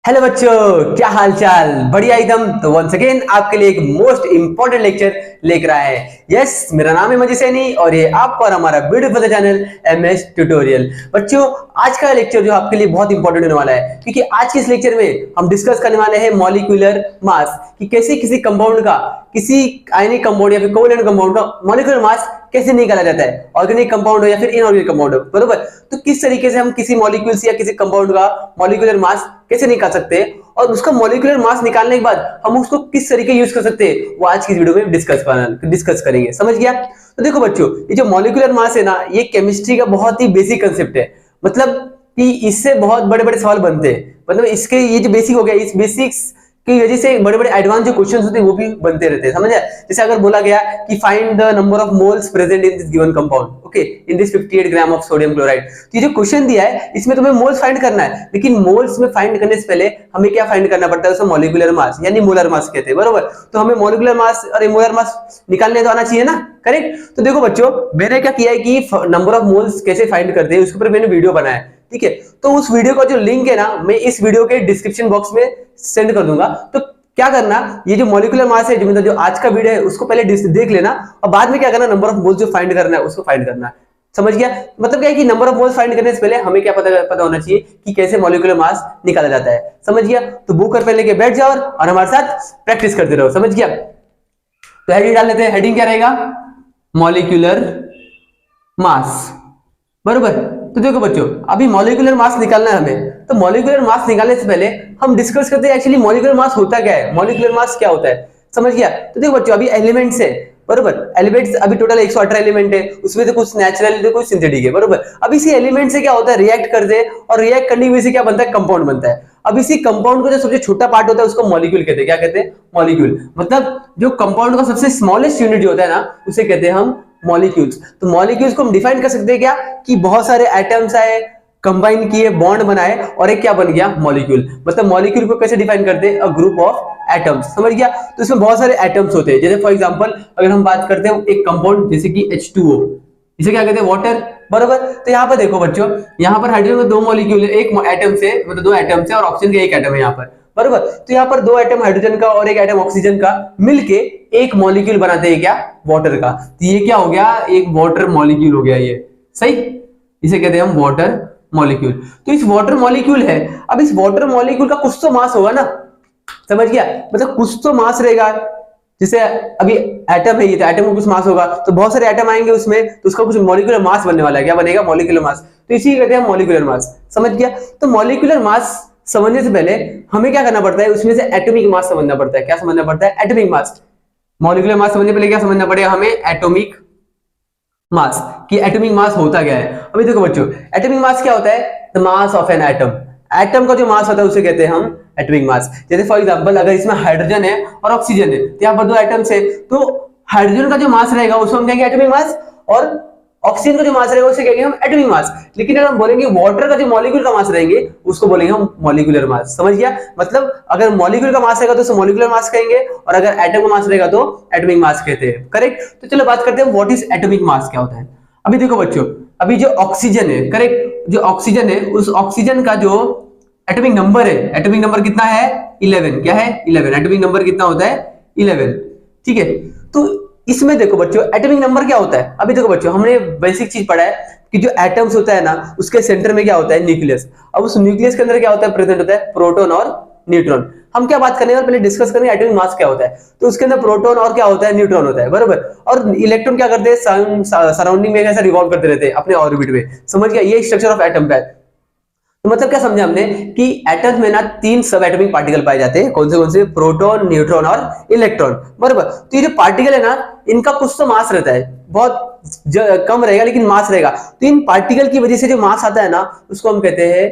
Hello बच्चों, क्या हाल चाल। बढ़िया एकदम। तो वंस अगेन आपके लिए एक मोस्ट इंपॉर्टेंट लेक्चर लेकर आए हैं। यस, मेरा नाम है मजी सैनी और ये आपका और हमारा ब्यूटीफुल चैनल एमएस ट्यूटोरियल। बच्चों, आज का लेक्चर जो आपके लिए बहुत इंपॉर्टेंट होने वाला है, क्योंकि आज के इस लेक्चर में हम डिस्कस करने वाले हैं मॉलिक्यूलर मास कि कैसे किसी कंपाउंड का, किसी आयनिक कंपाउंड या फिर कोवैलेंट कंपाउंड का मॉलिक्यूलर मास कैसे निकाला जाता है, ऑर्गेनिक कंपाउंड हो या फिर इनऑर्गेनिक कंपाउंड हो, बरोबर। तो किस तरीके से हम किसी मॉलिक्यूल से या किसी कंपाउंड का मॉलिक्यूलर मास कैसे निकाल सकते हैं और उसका मॉलिक्यूलर मास निकालने के बाद हम उसको किस तरीके यूज कर सकते हैं, वो आज की वीडियो में डिस्कस करेंगे। समझ गया? तो देखो बच्चों, ये जो मॉलिक्यूलर मास है ना, ये केमिस्ट्री का बहुत ही बेसिक कंसेप्ट है। मतलब कि इससे बहुत बड़े बड़े सवाल बनते हैं। मतलब इसके ये जो बेसिक हो गया, इस बेसिक्स की वजह से बड़े बड़े एडवांस जो क्वेश्चंस होते हैं वो भी बनते रहते हैं। समझ आया? जैसे अगर बोला गया कि find the number of moles present in this given compound, okay, in this 58 gram of sodium chloride. तो ये जो क्वेश्चन दिया है इसमें तुम्हें मोल्स फाइंड करना है, लेकिन मोल्स में फाइंड करने से पहले हमें क्या फाइंड करना पड़ता है, उसको मॉलिक्यूलर मास यानी मोलर मास कहते हैं, बरोबर। तो हमें मॉलिक्यूलर मास और मोलर मास निकालने तो आना चाहिए ना, करेक्ट। तो देखो बच्चों, मैंने क्या किया है कि नंबर ऑफ मोल्स कैसे फाइंड करते हैं उसके ऊपर मैंने वीडियो बनाया है, ठीक है। तो उस वीडियो का जो लिंक है ना, मैं इस वीडियो के डिस्क्रिप्शन बॉक्स में सेंड कर दूंगा। तो क्या करना, ये जो मॉलिक्यूलर मास है, जो आज का वीडियो है उसको पहले देख लेना और बाद में क्या करना, नंबर ऑफ मोल्स जो फाइंड करना है उसको फाइंड करना है। समझ गया? मतलब क्या है कि नंबर ऑफ मोल्स फाइंड करने से पहले हमें क्या पता होना चाहिए कि कैसे मॉलिक्यूलर मास निकाला जाता है। समझ गया? तो बुक कर पहले के बैठ जाओ और हमारे साथ प्रैक्टिस करते रहो। समझ गया? तो हेडिंग डाल लेते हैं। हेडिंग क्या रहेगा? मॉलिक्यूलर मास, बरोबर। तो देखो बच्चों, अभी मॉलिक्यूलर मास निकालना है हमें। तो मॉलिक्यूलर मास निकालने से पहले हम डिस्कस करते हैं एक्चुअली मॉलिक्यूलर मास होता क्या है, मॉलिक्यूलर मास क्या होता है। समझ गया? तो देखो बच्चों, अभी एलिमेंट्स है, बरोबर। एलिमेंट्स अभी टोटल 118 एलिमेंट है, उसमें से कुछ नेचुरल है, कुछ सिंथेटिक है, बरोबर। अब इसी एलिमेंट से क्या होता है, रिएक्ट करते हैं और रिएक्ट करने की वजह से क्या बनता है, कंपाउंड बनता है। अब इसी कंपाउंड का जो सबसे छोटा पार्ट होता है उसको मॉलिक्यूल कहते हैं। क्या कहते हैं? मॉलिक्यूल। मतलब जो कंपाउंड का सबसे स्मॉलेस्ट यूनिट जो होता है ना, उसे कहते हैं हम मॉलिक्यूल्स। तो मॉलिक्यूल्स को हम डिफाइन कर सकते हैं क्या, कि बहुत सारे एटम्स आए, कंबाइन किए, बॉन्ड बनाए और एक क्या बन गया, मॉलिक्यूल। मतलब मॉलिक्यूल को कैसे डिफाइन करते हैं, अ ग्रुप ऑफ एटम्स। समझ गया? तो इसमें बहुत सारे एटम्स होते हैं। जैसे फॉर एग्जांपल अगर हम बात करते हैं एक कंपाउंड जैसे कि H2O, इसे क्या कहते हैं, वाटर, बरोबर। तो यहाँ पर देखो बच्चों, यहाँ पर हाइड्रोजन में दो मॉलिक्यूल है, एक एटम से, मतलब दो एटम्स है और ऑक्सीजन का एक एटम है यहाँ पर, बरोबर। तो यहाँ पर दो एटम हाइड्रोजन का और एक एटम ऑक्सीजन का मिलके एक मॉलिक्यूल बनाते हैं, क्या, वाटर का। तो ये क्या हो गया, एक वाटर मॉलिक्यूल हो गया ये, सही। इसे कहते हैं हम वाटर मॉलिक्यूल। तो इस वाटर मॉलिक्यूल है, अब इस वाटर मॉलिक्यूल का कुछ तो मास होगा ना। समझ गया? मतलब कुछ तो मास रहेगा। जैसे अभी एटम है, ये तो एटम को कुछ मास होगा, तो बहुत सारे एटम आएंगे उसमें, तो उसका कुछ मॉलिक्यूलर मास बनने वाला है। क्या बनेगा? Molecular mass. तो इसी कहते हैं मॉलिक्यूलर मास। समझ गया? तो मॉलिक्यूलर मास समझने से पहले हमें क्या करना पड़ता है, उसमें से एटॉमिक मास समझना पड़ता है। क्या समझना पड़ता है? Atomic mass. मॉलिक्यूलर मास समझने पहले क्या समझना पड़ेगा हमें, एटॉमिक मास, कि एटॉमिक मास होता क्या है। अभी देखो बच्चों, एटॉमिक मास क्या होता है, the mass of an atom. Atom का जो मास होता है उसे कहते हैं हम एटॉमिक मास। जैसे फॉर एग्जांपल अगर इसमें हाइड्रोजन है और ऑक्सीजन है, तो यहाँ पर दो एटम्स है, तो हाइड्रोजन का जो मास रहेगा उसको हम कहेंगे एटॉमिक मास, और ऑक्सीजन का जो मास रहेगा उसे कहेंगे हम एटॉमिक मास। लेकिन अगर हम बोलेंगे वाटर का जो मॉलिक्यूल का मास रहेंगे उसको बोलेंगे हम मॉलिक्यूलर मास। समझ गया? मतलब अगर मॉलिक्यूल का मास रहेगा तो उसे मॉलिक्यूलर मास कहेंगे, और अगर एटम का मास रहेगा तो एटॉमिक मास कहते हैं, करेक्ट। तो चलो बात करते हैं व्हाट इज एटॉमिक मास, क्या होता है। अभी देखो बच्चों, अभी जो ऑक्सीजन है, करेक्ट, जो ऑक्सीजन है उस ऑक्सीजन का जो एटॉमिक नंबर है, एटॉमिक नंबर कितना है, 11। क्या है? 11। एटॉमिक नंबर कितना होता है, 11, ठीक है। तो इसमें देखो बच्चों, एटॉमिक नंबर क्या होता है। अभी देखो बच्चों, हमने बेसिक चीज पढ़ा है कि जो एटम्स होता है ना, उसके सेंटर में क्या होता है, न्यूक्लियस। अब उस न्यूक्लियस के अंदर क्या होता है, प्रेजेंट होता है प्रोटॉन और न्यूट्रॉन। हम क्या बात करने हैं, पहले डिस्कस करेंगे एटॉमिक मास क्या होता है। तो उसके अंदर प्रोटॉन और क्या होता है, न्यूट्रॉन होता है, बराबर। और इलेक्ट्रॉन क्या करते हैं, सराउंडिंग में ऐसा रिवॉल्व करते रहते हैं अपने ऑर्बिट में। समझ गया? ये स्ट्रक्चर ऑफ एटम का है। तो मतलब क्या समझा हमने, कि एटम्स में ना तीन सब एटॉमिक पार्टिकल पाए जाते हैं। कौन से? प्रोटॉन, न्यूट्रॉन और इलेक्ट्रॉन, बराबर। तो ये जो पार्टिकल है ना, इनका कुछ तो मास रहता है, बहुत कम रहेगा लेकिन मास रहेगा। तो इन पार्टिकल की वजह से जो मास आता है ना, उसको हम कहते हैं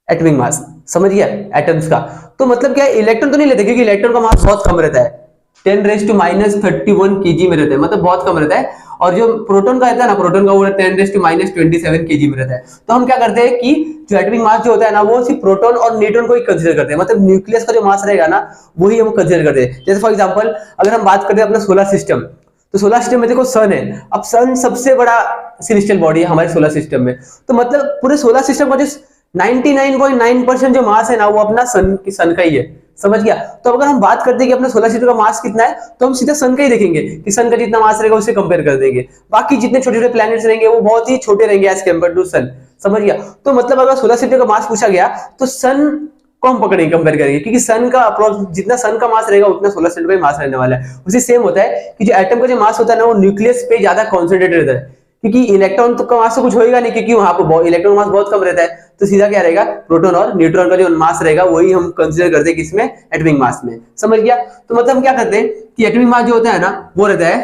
एटॉमिक मास। समझ गया? एटम्स का। तो मतलब क्या, इलेक्ट्रॉन तो नहीं लेते, क्योंकि इलेक्ट्रॉन का मास बहुत कम रहता है, 10⁻³ kg में रहता है, मतलब बहुत कम रहता है। और जो प्रोटॉन का रहता है ना, प्रोटॉन का वो 10⁻27 kg में रहता है। तो हम क्या करते हैं कि जो एटॉमिक मास जो होता है ना, वो सिर्फ प्रोटॉन और न्यूट्रॉन को ही कंसीडर करते हैं। मतलब न्यूक्लियस का जो मास रहेगा ना, वही हम कंसीडर करते हैं। जैसे फॉर एग्जांपल अगर हम बात करते हैं अपना सोलर सिस्टम, तो सोलर सिस्टम में देखो सन है। अब सन सबसे बड़ा सेलेस्टियल बॉडी है हमारे सोलर सिस्टम में। तो मतलब पूरे सोलर सिस्टम का जो 99.9% जो मास है ना वो अपना सन का ही है, समझ गया। तो अगर हम बात करते हैं कि अपना सोलर सिस्टम का मास कितना है, तो हम सीधा सन का ही देखेंगे कि सन का जितना मास रहेगा उससे कंपेयर कर देंगे। बाकी जितने छोटे छोटे प्लैनेट्स रहेंगे वो बहुत ही छोटे रहेंगे एज कंपेयर टू सन, समझ गया। तो मतलब अगर सोलर सिस्टम का मास पूछा गया तो सन को हम पकड़ेंगे, कंपेयर करेंगे, क्योंकि सन का अप्रोक्स जितना सन का मास रहेगा उतना सोलर सिस्टम का भी मास रहने वाला है। उसी सेम होता है कि जो एटम का जो मास होता है ना वो न्यूक्लियस पे ज्यादा कॉन्सेंट्रेटेड रहता है, क्योंकि इलेक्ट्रॉन तो का मास तो कुछ होएगा नहीं, क्योंकि वहां पर इलेक्ट्रॉन मास बहुत कम रहता है। तो सीधा क्या रहेगा, प्रोटॉन और न्यूट्रॉन का जो मास रहेगा वही हम कंसीडर करते हैं किसमें, एटॉमिक मास में, समझ गया। तो मतलब हम क्या करते हैं कि एटॉमिक मास जो होता है ना वो रहता है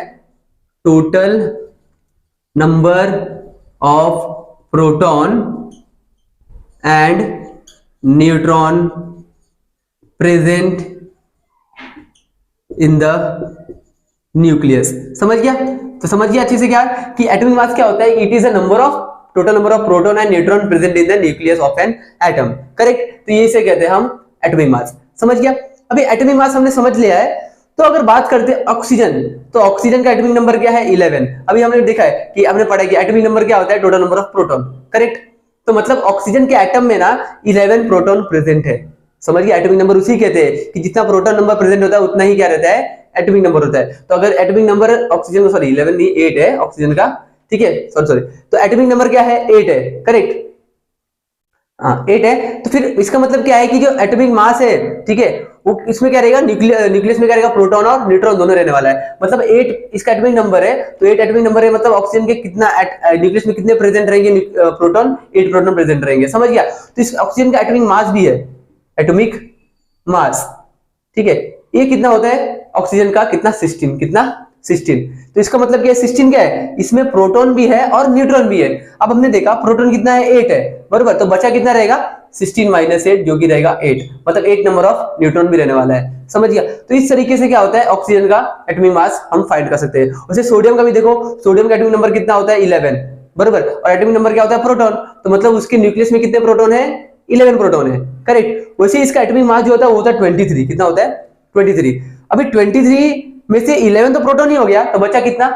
total number of proton and neutron present in the nucleus, समझ गया। तो समझ गया अच्छे से क्या कि एटॉमिक मास क्या होता है, it is a number of total number of proton and neutron present in the nucleus of an atom, correct. तो ये से कहते हैं हम एटॉमिक मास, समझ गया। अभी एटॉमिक मास हमने समझ लिया है। तो अगर बात करते हैं ऑक्सीजन, तो ऑक्सीजन का एटॉमिक नंबर क्या है, 11। अभी हमने देखा है कि हमने पढ़ा है कि एटॉमिक नंबर क्या होता है, total number of proton, correct. तो मतलब ऑक्सीजन के एटम में ना 11 प्रोटॉन प्रेजेंट है, समझ गया। एटॉमिक नंबर उसी कहते हैं कि जितना प्रोटॉन नंबर प्रेजेंट होता है उतना ही क्या रहता है, एटॉमिक नंबर होता है। तो अगर एटॉमिक नंबर ऑक्सीजन का, सॉरी 11 नहीं 8 है ऑक्सीजन का, ठीक है, सॉरी, तो एटॉमिक नंबर क्या है, 8 है, करेक्ट। हाँ 8 है। तो फिर इसका मतलब क्या है कि जो एटॉमिक मास है, ठीक है, वो इसमें क्या रहेगा, न्यूक्लियस में क्या रहेगा, प्रोटॉन और न्यूट्रॉन दोनों रहने वाला है। मतलब 8 इसका एटॉमिक नंबर है, तो 8 एटॉमिक नंबर है, मतलब ऑक्सीजन के कितना न्यूक्लियस में कितने प्रेजेंट रहेंगे, प्रोटॉन 8 प्रोटॉन प्रेजेंट रहेंगे, समझ गया। तो इस ऑक्सीजन का एटॉमिक मास भी है, एटॉमिक मास, ठीक है। ये कितना होता है ऑक्सीजन का, कितना, 16, कितना 16। तो इसका मतलब क्या है, 16 क्या है, इसमें प्रोटॉन भी है और न्यूट्रॉन भी है। अब हमने देखा प्रोटॉन कितना है, 8 है, बराबर। तो बचा कितना रहेगा, 16 माइनस 8 जो कि रहेगा 8, मतलब 8 नंबर ऑफ न्यूट्रॉन भी रहने वाला है, समझ गया। तो इस तरीके से क्या होता है ऑक्सीजन का एटॉमिक मास हम फाइंड कर सकते हैं। वैसे सोडियम का भी देखो, सोडियम का एटॉमिक नंबर कितना होता है, 11, बराबर। और एटॉमिक नंबर क्या होता है, प्रोटॉन। तो मतलब उसके न्यूक्लियस में कितने प्रोटॉन है, 11 प्रोटॉन है, करेक्ट। वैसे इसका एटॉमिक मास जो होता है वो होता है 23, कितना होता है, 23। अभी 23 में से 11 तो प्रोटॉन ही हो गया, तो बचा कितना,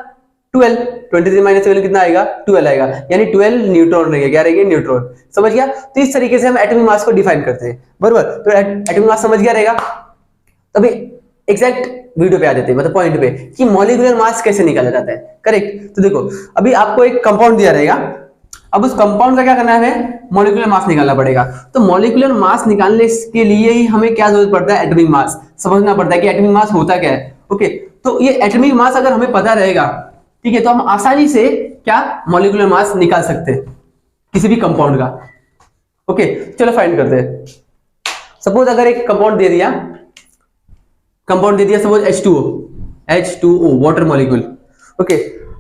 12। 23 माइनस 12 कितना आएगा, 12 आएगा, यानी 12 न्यूट्रॉन रहेंगे, क्या रहेंगे, न्यूट्रॉन, समझ गया। तो इस तरीके से हम एटॉमिक मास को डिफाइन करते हैं, बराबर। तो एटॉमिक मास समझ गया रहेगा। अभी एग्जैक्ट वीडियो पे आ जाते हैं, मतलब पॉइंट पे, कि मॉलिक्यूलर मास कैसे निकाला जाता है, करेक्ट। तो देखो अभी आपको एक कंपाउंड दिया रहेगा, अब उस कंपाउंड का क्या करना है, मॉलिक्यूलर मास निकालना पड़ेगा। तो मॉलिक्यूलर मास निकालने के लिए ही हमें क्या जरूरत पड़ता है, एटॉमिक मास समझना पड़ता है कि एटॉमिक मास होता क्या है, ओके। तो ये एटॉमिक मास अगर हमें पता रहेगा, ठीक है, तो हम आसानी से क्या मॉलिक्यूलर मास निकाल सकते हैं किसी भी कंपाउंड का, ओके। चलो फाइंड करते हैं। सपोज अगर एक कंपाउंड दे दिया, suppose H2O water molecule, okay.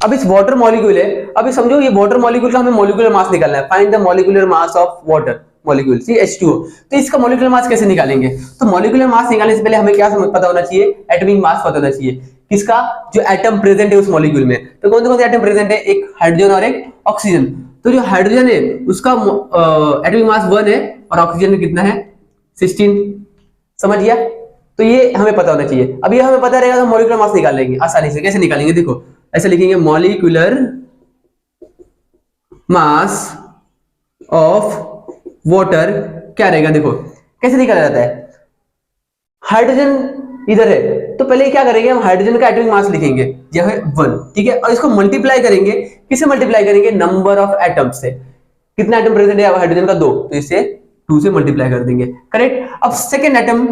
अब इस वाटर मॉलिक्यूल है, अभी समझो ये वाटर मॉलिक्यूल का हमें मॉलिक्यूलर मास निकालना है, find the molecular mass of water molecule, see H2O। तो इसका मॉलिक्यूलर मास कैसे निकालेंगे, तो मॉलिक्यूलर मास निकालने से पहले हमें क्या पता होना चाहिए, एटॉमिक मास पता होना चाहिए, किसका, जो एटम प्रेजेंट है उस मॉलिक्यूल में। तो कौन से एटम प्रेजेंट है, एक हाइड्रोजन और एक ऑक्सीजन। तो जो हाइड्रोजन है उसका एटॉमिक मास 1 है और ऑक्सीजन में कितना है, 16, समझ गया। तो ये हमें पता होना चाहिए। अब ये हमें पता रहेगा तो मॉलिक्यूलर मास निकाल लेंगे आसानी से। कैसे निकालेंगे, देखो ऐसे लिखेंगे, मॉलिक्यूलर मास ऑफ वाटर क्या रहेगा, देखो कैसे निकाला जाता है। हाइड्रोजन इधर है, तो पहले क्या करेंगे, हम हाइड्रोजन का एटॉमिक मास लिखेंगे, यह है 1, ठीक है। और इसको मल्टीप्लाई करेंगे, किससे मल्टीप्लाई करेंगे, नंबर ऑफ एटम्स से। कितना एटम प्रेजेंट है हाइड्रोजन का, 2, तो इसे 2 से मल्टीप्लाई कर देंगे, करेक्ट। अब सेकेंड एटम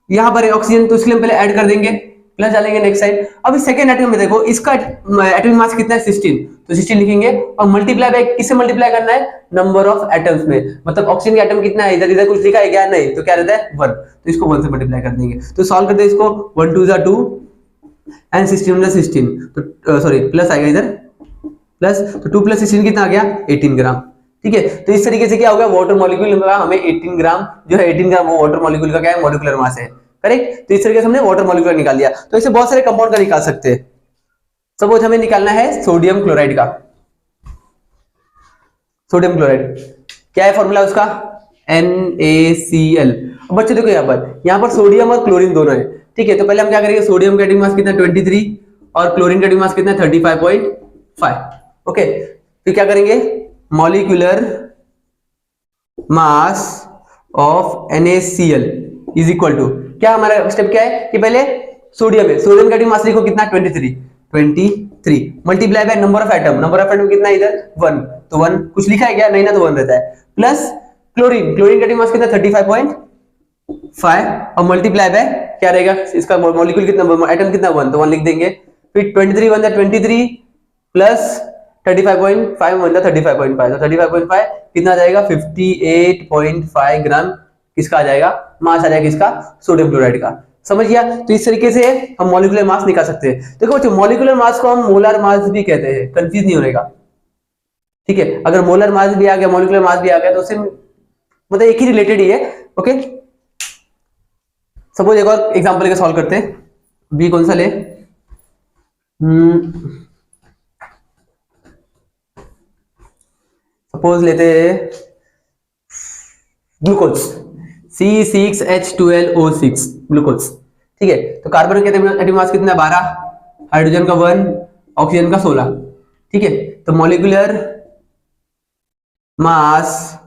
यहां पर है ऑक्सीजन, तो इसके लिए हम पहले ऐड कर देंगे, प्लस डालेंगे नेक्स्ट साइड। अब इस सेकंड एटम में देखो इसका एटॉमिक मास कितना है, 16, तो 16 लिखेंगे और मल्टीप्लाई बाय किससे मल्टीप्लाई करना है, नंबर ऑफ एटम्स में। मतलब ऑक्सीजन का एटम कितना है, इधर इधर कुछ लिखा है क्या, नहीं, तो क्या रहता है 1, तो इसको 1 से मल्टीप्लाई कर देंगे। तो सॉल्व करते हैं इसको, 1 2 2 एंड 16 16, तो सॉरी प्लस आएगा इधर, प्लस, तो 2 + 16 कितना आ गया, 18 ग्राम, ठीक है। तो इस तरीके से क्या होगा, वाटर मॉलिक्यूल का हमें 18 ग्राम जो है, 18 ग्राम वो वाटर मॉलिक्यूल का क्या है, मॉलिक्यूलर मास है, करेक्ट। तो इस तरीके से हमने वाटर मॉलिक्यूल निकाल लिया। तो ऐसे बहुत सारे कंपाउंड का निकाल सकते हैं। सपोज हमें निकालना है सोडियम क्लोराइड का, सोडियम क्लोराइड क्या है फॉर्मूला उसका, NaCl। अब बच्चों देखो यहाँ पर सोडियम और क्लोरीन दोनों है, ठीक है। तो पहले हम क्या करेंगे, सोडियम का एटॉमिक मास कितना 23 और क्लोरीन का एटॉमिक मास कितना 35.5, ओके। फिर क्या करेंगे, molecular mass of NaCl is equal to, क्या हमारा स्टेप क्या है कि पहले सोडियम है, सोडियम का एटॉमिक मास लिखो कितना 23 multiply by number of atom कितना इधर 1, तो 1 कुछ लिखा है क्या, नहीं ना, तो 1 रहता है, प्लस क्लोरीन का एटॉमिक मास कितना 35.5 और मल्टीप्लाई बाय क्या रहेगा इसका मॉलिक्यूल कितना, एटम कितना 1, तो 1 लिख देंगे, फिर 23 1 23 प्लस 35.5 1 35.5, तो 35.5 कितना आ जाएगा 58.5 ग्राम किसका आ जाएगा, मास आ जाएगा किसका, सोडियम क्लोराइड का। समझ गया? तो इस तरीके से हम मॉलिक्यूलर मास निकाल सकते हैं। देखो बच्चों, मॉलिक्यूलर मास को हम मोलर मास भी कहते हैं, कंफ्यूज नहीं होने का, ठीक है। अगर मोलर मास भी आ गया, मॉलिक्यूलर मास भी आ गया, तो उससे मतलब एक ही रिलेटेड ही है। ओके, सपोज एक और एग्जांपल लेकर सॉल्व करते हैं। बी कौन सा ले, सपोज लेते हैं ग्लूकोज C6H12O6 ग्लूकोज, ठीक है। तो कार्बन के एटॉमिक मास कितना 12, हाइड्रोजन का 1, ऑक्सीजन का 16, ठीक है। तो molecular mass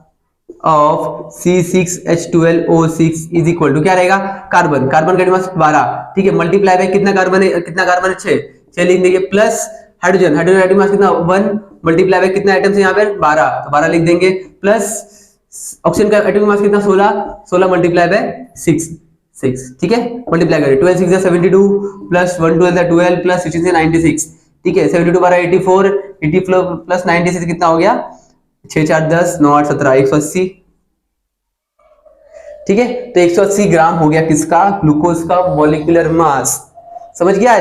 of C6H12O6 is equal to क्या रहेगा, कार्बन का एटॉमिक मास 12, ठीक है, मल्टीप्लाई बाय कितना कार्बन है 6 लिख देंगे, प्लस हाइड्रोजन का एटॉमिक मास कितना 1, मल्टीप्लाई बाय कितना एटम्स है यहाँ पे 12, तो 12 लिख देंगे, प्लस ऑक्सीजन का एटॉमिक मास कितना 16 मल्टीप्लाई बाय 6, ठीक है, मल्टीप्लाई करें 12 6 72 प्लस 1 12 12 प्लस 16 96, ठीक है, 72 12 84 80 प्लस 96 कितना हो गया 6 4 10 9 8 17 180, ठीक है। तो 180 ग्राम हो गया किसका, ग्लूकोज का मॉलिक्यूलर मास। समझ गया?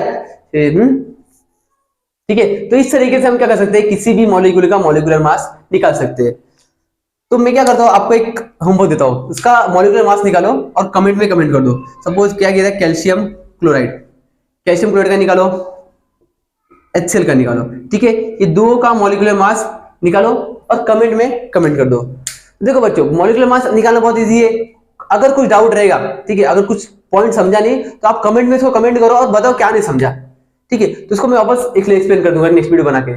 ठीक है। तो इस तरीके से हम क्या कर सकते हैं, किसी भी मॉलिक्यूल का मॉलिक्यूलर मास निकाल सकते हैं। तो मैं क्या करता हूं, आपको एक होमवर्क देता हूं, उसका मॉलिक्यूलर मास निकालो और कमेंट में कमेंट कर दो। सपोज क्या किया था, कैल्शियम क्लोराइड का निकालो, HCl का निकालो, ठीक है। ये दो का मॉलिक्यूलर मास निकालो और कमेंट में कमेंट कर दो। देखो बच्चों, मॉलिक्यूलर मास निकालना बहुत इजी है। अगर कुछ डाउट रहेगा, ठीक है, अगर कुछ पॉइंट समझा नहीं तो आप कमेंट में इसको कमेंट करो और बताओ क्या नहीं समझा, ठीक है। तो इसको मैं वापस एक्सप्लेन कर दूंगा नेक्स्ट वीडियो बना के,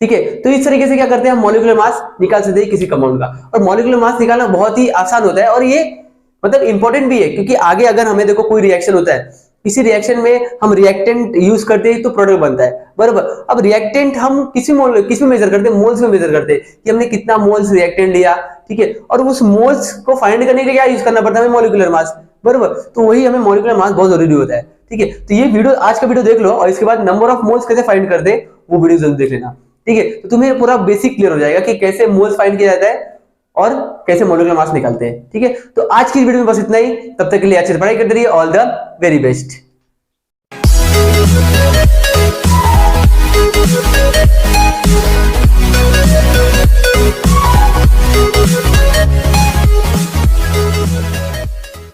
ठीक है। तो इस तरीके से क्या करते हैं, हम मॉलिक्यूलर मास निकाल सकते हैं किसी कंपाउंड का। और मॉलिक्यूलर मास निकालना बहुत ही आसान होता है और ये मतलब इंपॉर्टेंट भी है, क्योंकि आगे अगर हमें देखो कोई रिएक्शन होता है, इसी रिएक्शन में हम रिएक्टेंट यूज करते हैं तो प्रोडक्ट बनता है, बराबर। अब रिएक्टेंट हम किस में मेजर करते हैं, मोल्स में मेजर करते हैं कि हमने कितना मोल्स रिएक्टेंट लिया, ठीक है। और उस मोल्स को फाइंड करने के लिए क्या यूज करना पड़ता है, हमें मॉलिक्यूलर मास, बराबर। तो वही हमें मॉलिक्यूलर मास बहुत जरूरी होता है, ठीक है। तो ये वीडियो, आज का वीडियो देख लो और इसके बाद नंबर ऑफ मोल्स कैसे फाइंड करते हैं वो वीडियो जरूर देख लेना, ठीक है। तो तुम्हें पूरा बेसिक क्लियर हो जाएगा कि कैसे मोल्स फाइंड किया जाता है और कैसे मॉलिक्यूलर मास निकालते हैं, ठीक है। तो आज की वीडियो में बस इतना ही। तब तक के लिए अच्छे से पढ़ाई करते रहिए। All the very best.